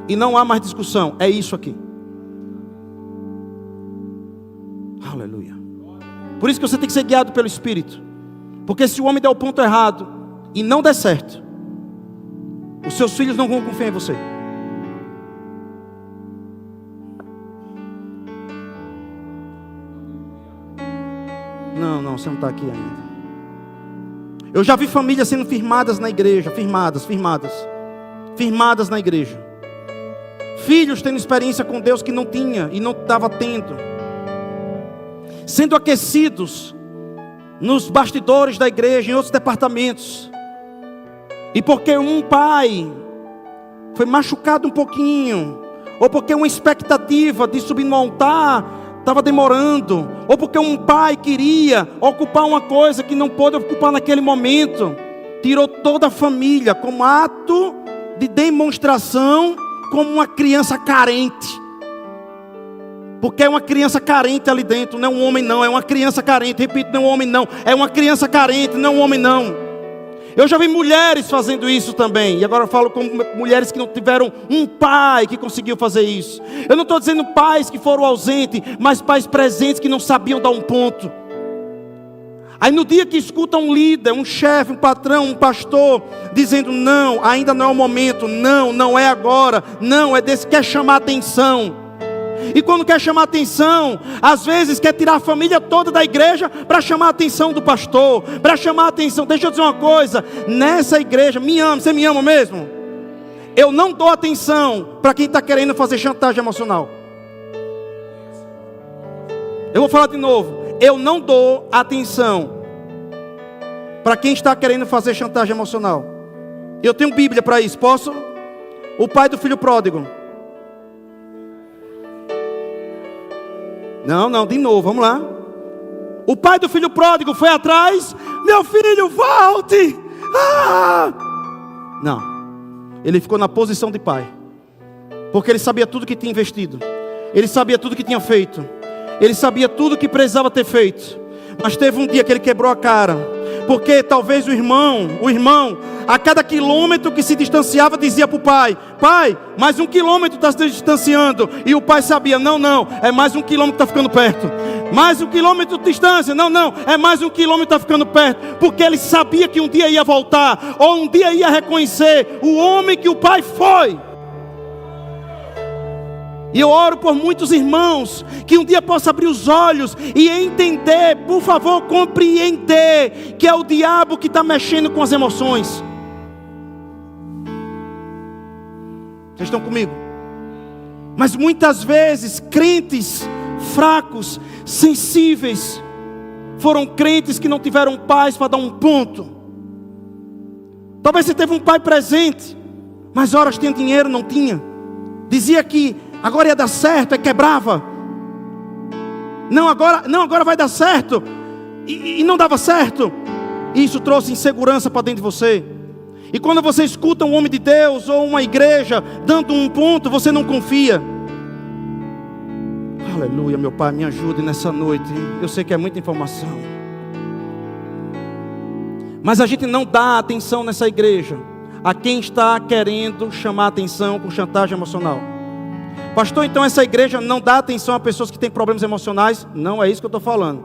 e não há mais discussão, é isso aqui. Por isso que você tem que ser guiado pelo Espírito. Porque se o homem der o ponto errado e não der certo, os seus filhos não vão confiar em você. Não, você não está aqui ainda. Eu já vi famílias sendo firmadas na igreja, firmadas na igreja. Filhos tendo experiência com Deus que não tinha e não estava tendo, sendo aquecidos nos bastidores da igreja, em outros departamentos. E porque um pai foi machucado um pouquinho, ou porque uma expectativa de subir no altar estava demorando, ou porque um pai queria ocupar uma coisa que não pôde ocupar naquele momento, tirou toda a família como ato de demonstração, como uma criança carente. Porque é uma criança carente ali dentro, não é um homem não, é uma criança carente. Repito, não é um homem não, é uma criança carente, não é um homem não. Eu já vi mulheres fazendo isso também. E agora eu falo com mulheres que não tiveram um pai que conseguiu fazer isso. Eu não estou dizendo pais que foram ausentes, mas pais presentes que não sabiam dar um ponto. Aí no dia que escuta um líder, um chefe, um patrão, um pastor dizendo não, ainda não é o momento, não é agora, não, é desse, quer chamar atenção. E quando quer chamar atenção, às vezes quer tirar a família toda da igreja para chamar a atenção do pastor, para chamar a atenção. Deixa eu dizer uma coisa, nessa igreja, me ama, você me ama mesmo? Eu não dou atenção para quem está querendo fazer chantagem emocional. Eu vou falar de novo, eu não dou atenção para quem está querendo fazer chantagem emocional. Eu tenho Bíblia para isso, posso? O pai do filho pródigo. Não, de novo, vamos lá. O pai do filho pródigo foi atrás. Meu filho, volte. Não, ele ficou na posição de pai. Porque ele sabia tudo que tinha investido. Ele sabia tudo que tinha feito. Ele sabia tudo que precisava ter feito. Mas teve um dia que ele quebrou a cara. Porque talvez o irmão, a cada quilômetro que se distanciava, dizia para o pai: pai, mais 1 quilômetro está se distanciando. E o pai sabia: não, é mais 1 quilômetro que está ficando perto. Mais 1 quilômetro de distância, não, é mais 1 quilômetro que está ficando perto. Porque ele sabia que um dia ia voltar, ou um dia ia reconhecer o homem que o pai foi. E eu oro por muitos irmãos que um dia possam abrir os olhos e entender, por favor, compreender que é o diabo que está mexendo com as emoções. Vocês estão comigo? Mas muitas vezes crentes fracos, sensíveis, foram crentes que não tiveram paz para dar um ponto. Talvez você teve um pai presente, mas horas tinha dinheiro, não tinha. Dizia que agora ia dar certo, aí quebrava. Não, agora vai dar certo. E não dava certo. E isso trouxe insegurança para dentro de você. E quando você escuta um homem de Deus ou uma igreja dando um ponto, você não confia. Aleluia, meu Pai, me ajude nessa noite. Eu sei que é muita informação. Mas a gente não dá atenção nessa igreja a quem está querendo chamar atenção com chantagem emocional. Pastor, então essa igreja não dá atenção a pessoas que têm problemas emocionais? Não é isso que eu estou falando.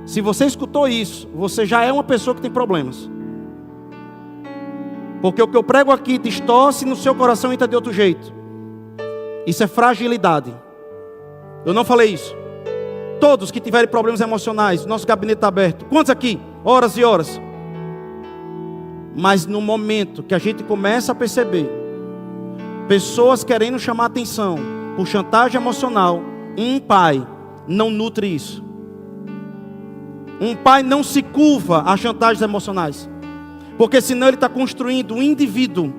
Se você escutou isso, você já é uma pessoa que tem problemas. Porque o que eu prego aqui distorce no seu coração e está de outro jeito. Isso é fragilidade. Eu não falei isso. Todos que tiverem problemas emocionais, nosso gabinete está aberto. Quantos aqui? Horas e horas. Mas no momento que a gente começa a perceber pessoas querendo chamar atenção por chantagem emocional, um pai não nutre isso. Um pai não se curva a chantagens emocionais. Porque senão ele está construindo um indivíduo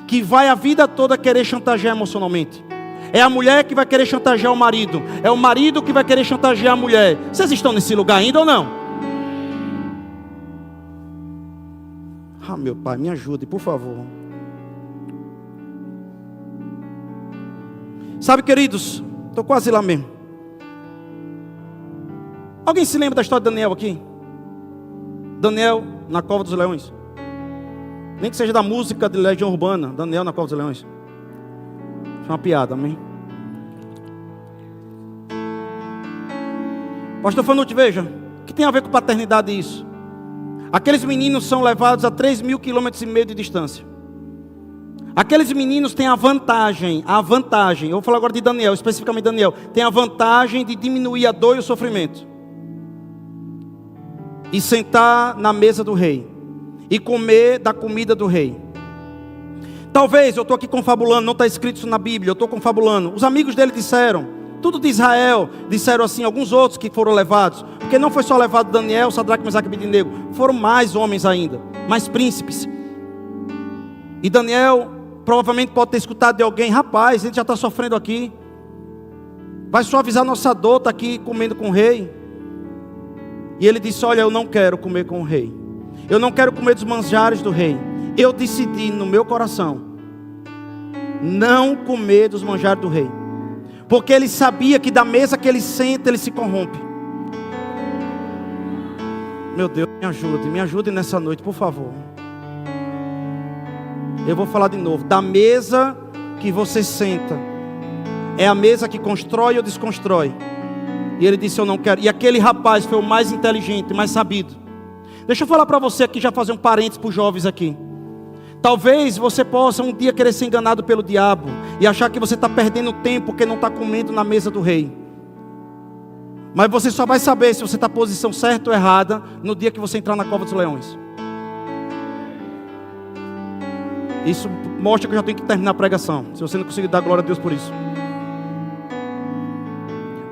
que vai a vida toda querer chantagear emocionalmente. É a mulher que vai querer chantagear o marido. É o marido que vai querer chantagear a mulher. Vocês estão nesse lugar ainda ou não? Ah, meu Pai, me ajude, por favor. Sabe, queridos, estou quase lá mesmo. Alguém se lembra da história de Daniel aqui? Daniel na Cova dos Leões. Nem que seja da música de Legião Urbana, Daniel na Cova dos Leões. É uma piada, amém? Pastor Fanucci, veja, o que tem a ver com paternidade isso? Aqueles meninos são levados a 3.500 km de distância. Aqueles meninos têm a vantagem, eu vou falar agora de Daniel, especificamente Daniel, tem a vantagem de diminuir a dor e o sofrimento. E sentar na mesa do rei. E comer da comida do rei. Talvez, eu estou aqui confabulando, não está escrito isso na Bíblia, eu estou confabulando. Os amigos dele disseram, tudo de Israel, disseram assim, alguns outros que foram levados. Porque não foi só levado Daniel, Sadraque, Mesaque e Abednego. Foram mais homens ainda, mais príncipes. E Daniel provavelmente pode ter escutado de alguém, rapaz, ele já está sofrendo aqui. Vai suavizar nossa dor, está aqui comendo com o rei. E ele disse, olha, eu não quero comer com o rei. Eu não quero comer dos manjares do rei. Eu decidi no meu coração não comer dos manjares do rei. Porque ele sabia que da mesa que ele senta, ele se corrompe. Meu Deus, me ajude nessa noite, por favor. Eu vou falar de novo. Da mesa que você senta, é a mesa que constrói ou desconstrói. E ele disse, eu não quero. E aquele rapaz foi o mais inteligente, mais sabido. Deixa eu falar para você aqui, já fazer um parênteses para os jovens aqui. Talvez você possa um dia querer ser enganado pelo diabo e achar que você está perdendo tempo porque não está comendo na mesa do rei. Mas você só vai saber se você está na posição certa ou errada no dia que você entrar na cova dos leões. Isso mostra que eu já tenho que terminar a pregação, se você não conseguir dar glória a Deus por isso.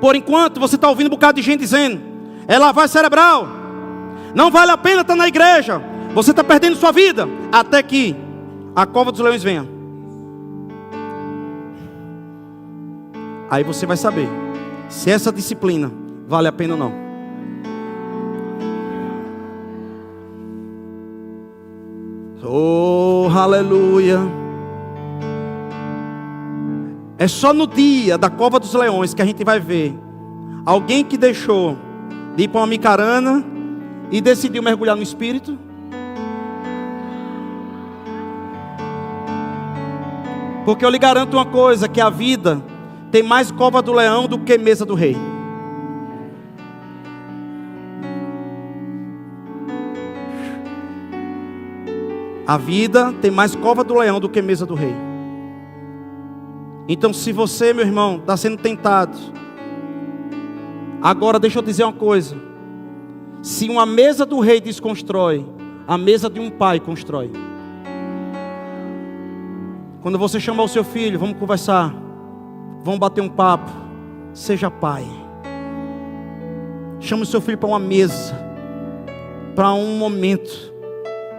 Por enquanto você está ouvindo um bocado de gente dizendo, é lavagem cerebral, não vale a pena estar na igreja, você está perdendo sua vida, até que a cova dos leões venha. Aí você vai saber se essa disciplina vale a pena ou não. Oh, aleluia. É só no dia da cova dos leões que a gente vai ver alguém que deixou de ir para uma micarana e decidiu mergulhar no Espírito. Porque eu lhe garanto uma coisa, que a vida tem mais cova do leão do que mesa do rei. A vida tem mais cova do leão do que mesa do rei. Então se você, meu irmão, está sendo tentado, agora deixa eu dizer uma coisa. Se uma mesa do rei desconstrói, a mesa de um pai constrói. Quando você chamar o seu filho, vamos conversar, vamos bater um papo, seja pai. Chame o seu filho para uma mesa, para um momento,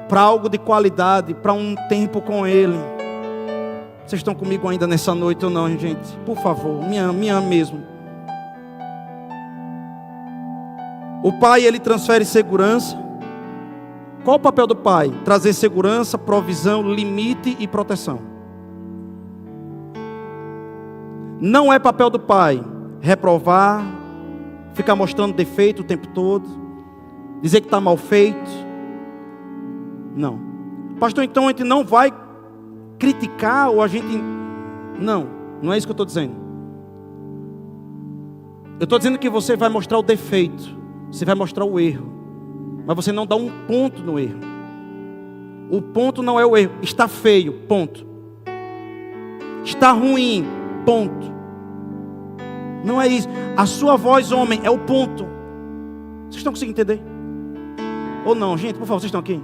para algo de qualidade, para um tempo com ele. Vocês estão comigo ainda nessa noite ou não, gente? Por favor, me ame mesmo. O pai, ele transfere segurança. Qual o papel do pai? Trazer segurança, provisão, limite e proteção. Não é papel do pai reprovar, ficar mostrando defeito o tempo todo, dizer que está mal feito. Não. Pastor, então a gente não vai criticar ou a gente... Não é isso que eu estou dizendo. Eu estou dizendo que você vai mostrar o defeito, você vai mostrar o erro, mas você não dá um ponto no erro. O ponto não é o erro. Está feio, ponto. Está ruim, ponto. Não é isso. A sua voz, homem, é o ponto. Vocês estão conseguindo entender? Ou não, gente, por favor, vocês estão aqui?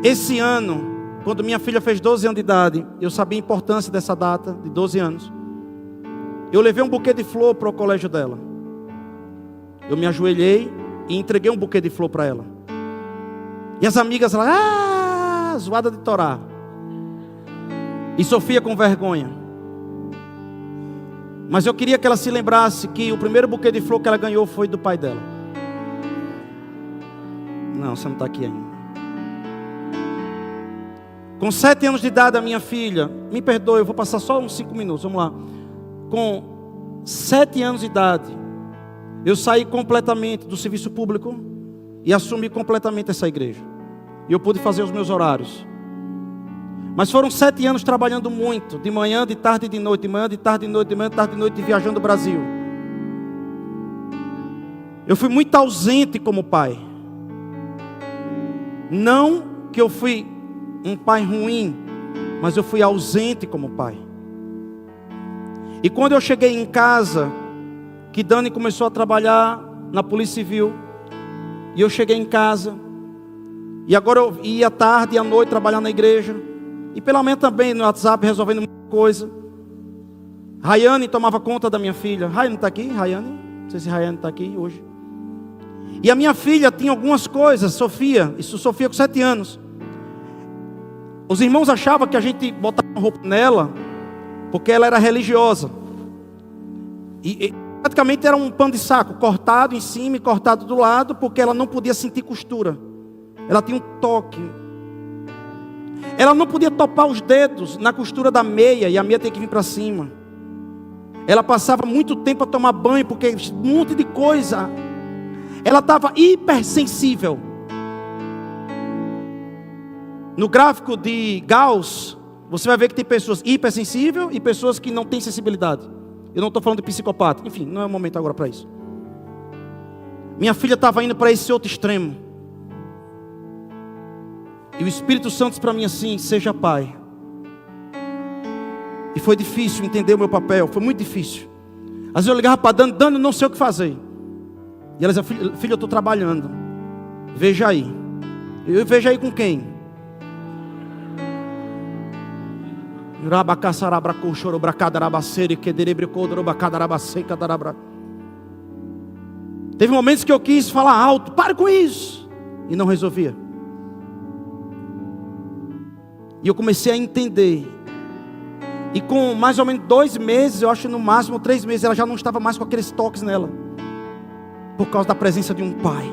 Esse ano, quando minha filha fez 12 anos de idade, eu sabia a importância dessa data, de 12 anos. Eu levei um buquê de flor para o colégio dela. Eu me ajoelhei e entreguei um buquê de flor para ela. E as amigas lá, zoada de Torá. E Sofia com vergonha. Mas eu queria que ela se lembrasse que o primeiro buquê de flor que ela ganhou foi do pai dela. Não, você não está aqui ainda. Com 7 anos de idade, a minha filha, me perdoe, eu vou passar só uns 5 minutos, vamos lá. Com 7 anos de idade, eu saí completamente do serviço público e assumi completamente essa igreja. E eu pude fazer os meus horários. Mas foram 7 anos trabalhando muito, de manhã, de tarde e de noite, de manhã, de tarde e de noite, de manhã, de tarde e de noite, viajando o Brasil. Eu fui muito ausente como pai. Não que eu fui um pai ruim, mas eu fui ausente como pai. E quando eu cheguei em casa, que Dani começou a trabalhar na Polícia Civil, e eu cheguei em casa, e agora eu ia à tarde e à noite trabalhar na igreja, e pela manhã também no WhatsApp resolvendo muita coisa. Rayane tomava conta da minha filha. Rayane está aqui? Rayane? Não sei se Rayane está aqui hoje. E a minha filha tinha algumas coisas, Sofia com 7 anos. Os irmãos achavam que a gente botava roupa nela, porque ela era religiosa. E praticamente era um pano de saco, cortado em cima e cortado do lado, porque ela não podia sentir costura. Ela tinha um toque. Ela não podia topar os dedos na costura da meia, e a meia tinha que vir para cima. Ela passava muito tempo a tomar banho, porque um monte de coisa. Ela estava hipersensível. No gráfico de Gauss, você vai ver que tem pessoas hipersensíveis e pessoas que não têm sensibilidade. Eu não estou falando de psicopata. Enfim, não é o momento agora para isso. Minha filha estava indo para esse outro extremo. E o Espírito Santo disse para mim assim: seja pai. E foi difícil entender o meu papel. Foi muito difícil. Às vezes eu ligava para Dani, eu não sei o que fazer. E ela dizia: filho, eu estou trabalhando. Veja aí. Eu vejo aí com quem? Teve momentos que eu quis falar alto: pare com isso. E não resolvia. E eu comecei a entender. E com mais ou menos 2 meses, eu acho no máximo 3 meses, ela já não estava mais com aqueles toques nela. Por causa da presença de um pai.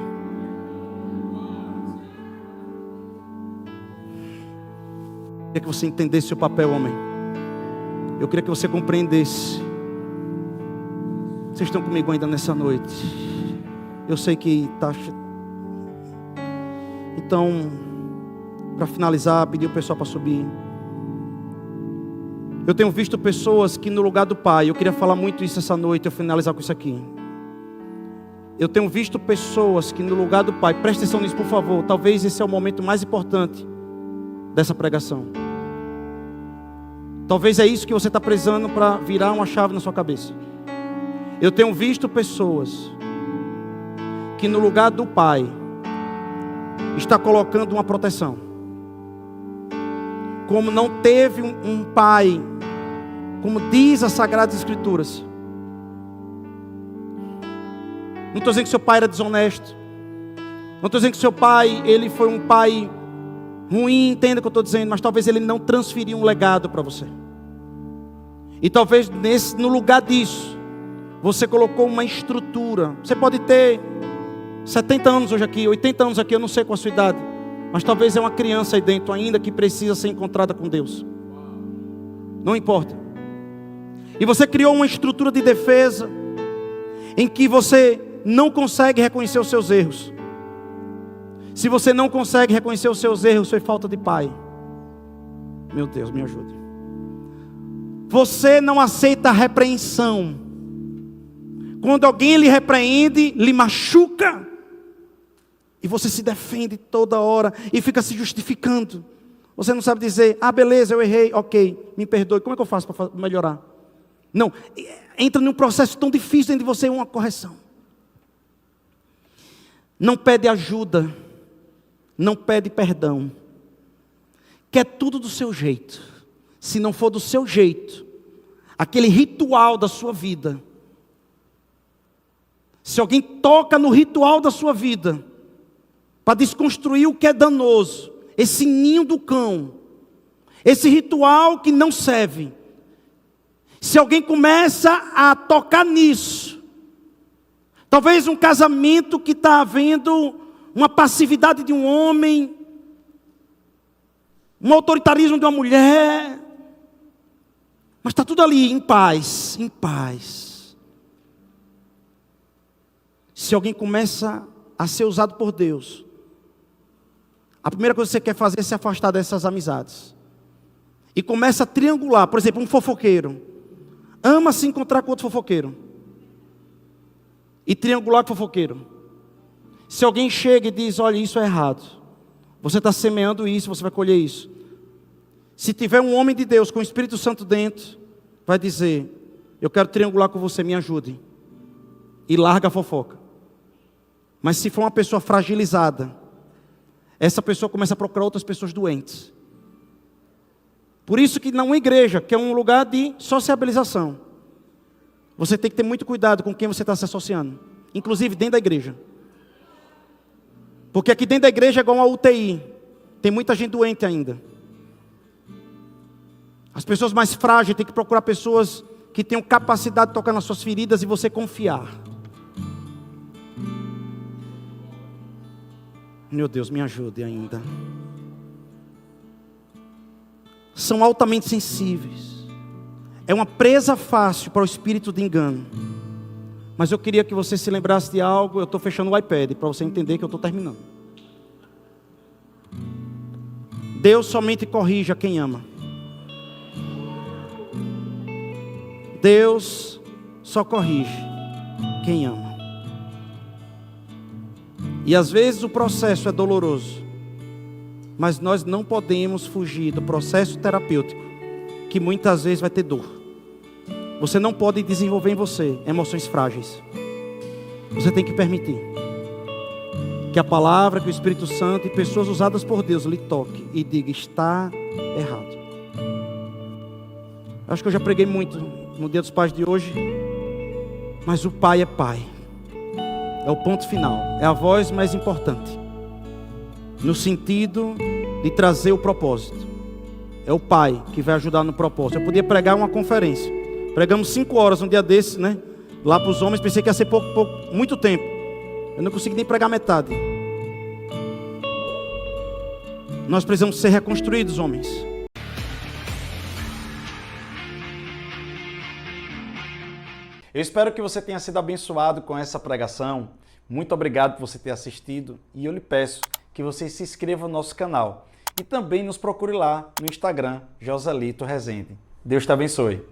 Eu queria que você entendesse o papel, homem. Eu queria que você compreendesse. Vocês estão comigo ainda nessa noite? Eu sei que está... Então, para finalizar, pedir o pessoal para subir. Eu tenho visto pessoas que no lugar do pai, eu queria falar muito isso essa noite, eu finalizar com isso aqui. Eu tenho visto pessoas que no lugar do pai, preste atenção nisso por favor, talvez esse é o momento mais importante dessa pregação. Talvez é isso que você está precisando para virar uma chave na sua cabeça. Eu tenho visto pessoas que no lugar do pai, está colocando uma proteção. Como não teve um pai, como diz as Sagradas Escrituras. Não estou dizendo que seu pai era desonesto. Não estou dizendo que seu pai, ele foi um pai ruim, entenda o que eu estou dizendo. Mas talvez ele não transferiu um legado para você. E talvez no lugar disso, você colocou uma estrutura. Você pode ter 70 anos hoje aqui, 80 anos aqui, eu não sei qual a sua idade. Mas talvez é uma criança aí dentro ainda que precisa ser encontrada com Deus. Não importa. E você criou uma estrutura de defesa em que você não consegue reconhecer os seus erros. Se você não consegue reconhecer os seus erros, foi falta de pai. Meu Deus, me ajude. Você não aceita a repreensão. Quando alguém lhe repreende, lhe machuca. E você se defende toda hora e fica se justificando. Você não sabe dizer: ah, beleza, eu errei, ok, me perdoe. Como é que eu faço para melhorar? Não, entra num processo tão difícil dentro de você, uma correção. Não pede ajuda, não pede perdão. Quer tudo do seu jeito. Se não for do seu jeito, aquele ritual da sua vida, se alguém toca no ritual da sua vida, para desconstruir o que é danoso, esse ninho do cão, esse ritual que não serve, se alguém começa a tocar nisso, talvez um casamento que está havendo uma passividade de um homem, um autoritarismo de uma mulher, mas está tudo ali em paz, em paz. Se alguém começa a ser usado por Deus, a primeira coisa que você quer fazer é se afastar dessas amizades. E começa a triangular. Por exemplo, um fofoqueiro ama se encontrar com outro fofoqueiro. e triangular com o fofoqueiro. Se alguém chega e diz, olha, isso é errado, você está semeando isso, você vai colher isso. Se tiver um homem de Deus com o Espírito Santo dentro, vai dizer, eu quero triangular com você, me ajude. E larga a fofoca. Mas se for uma pessoa fragilizada, essa pessoa começa a procurar outras pessoas doentes. Por isso que numa igreja, que é um lugar de sociabilização, você tem que ter muito cuidado com quem você está se associando. Inclusive dentro da igreja. Porque aqui dentro da igreja é igual uma UTI. Tem muita gente doente ainda. As pessoas mais frágeis têm que procurar pessoas que tenham capacidade de tocar nas suas feridas e você confiar. Meu Deus, me ajude ainda. São altamente sensíveis. É uma presa fácil para o espírito de engano. Mas eu queria que você se lembrasse de algo. Eu estou fechando o iPad para você entender que eu estou terminando. Deus somente corrige a quem ama. Deus só corrige quem ama. E às vezes o processo é doloroso, mas nós não podemos fugir do processo terapêutico, que muitas vezes vai ter dor. Você não pode desenvolver em você emoções frágeis. Você tem que permitir que a palavra, que o Espírito Santo e pessoas usadas por Deus lhe toque e diga, está errado. Acho que eu já preguei muito no Dia dos Pais de hoje, mas o pai é pai. É o ponto final, é a voz mais importante, no sentido de trazer o propósito. É o pai que vai ajudar no propósito. Eu podia pregar uma conferência, pregamos 5 horas um dia desses, né? Lá para os homens, pensei que ia ser muito tempo. Eu não consegui nem pregar metade. Nós precisamos ser reconstruídos, homens. Eu espero que você tenha sido abençoado com essa pregação. Muito obrigado por você ter assistido. E eu lhe peço que você se inscreva no nosso canal. E também nos procure lá no Instagram, Joselito Rezende. Deus te abençoe.